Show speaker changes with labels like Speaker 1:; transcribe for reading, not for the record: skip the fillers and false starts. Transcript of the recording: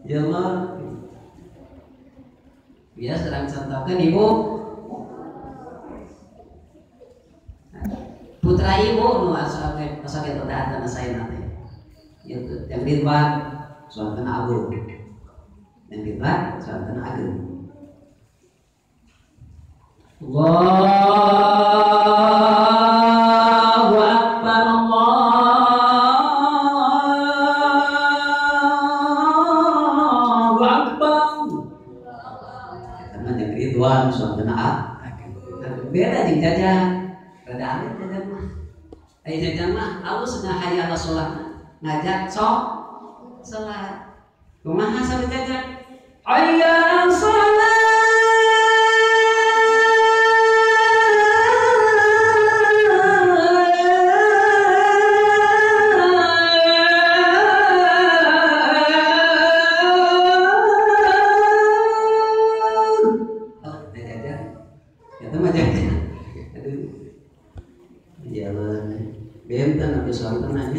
Speaker 1: Ya Allah. Ya sedang contohkan ibu putra ibu nu asal kita datang saya nanti. Yang Ridwan soal agung. Yang Ridwan soal agung. Allahu Akbar, Allahu Akbar. Karena yang Ridwan soal beda jeung jajan. Rada aneh jajan mah. Jajan mah Allah sudah hayya ala sholat ngajak sok salat. Kumaha sampai jajan? Hayya ala sholat. Oh, jajan. Itu mah jajan. Aduh. Jalan. Benten habis sholat nanya.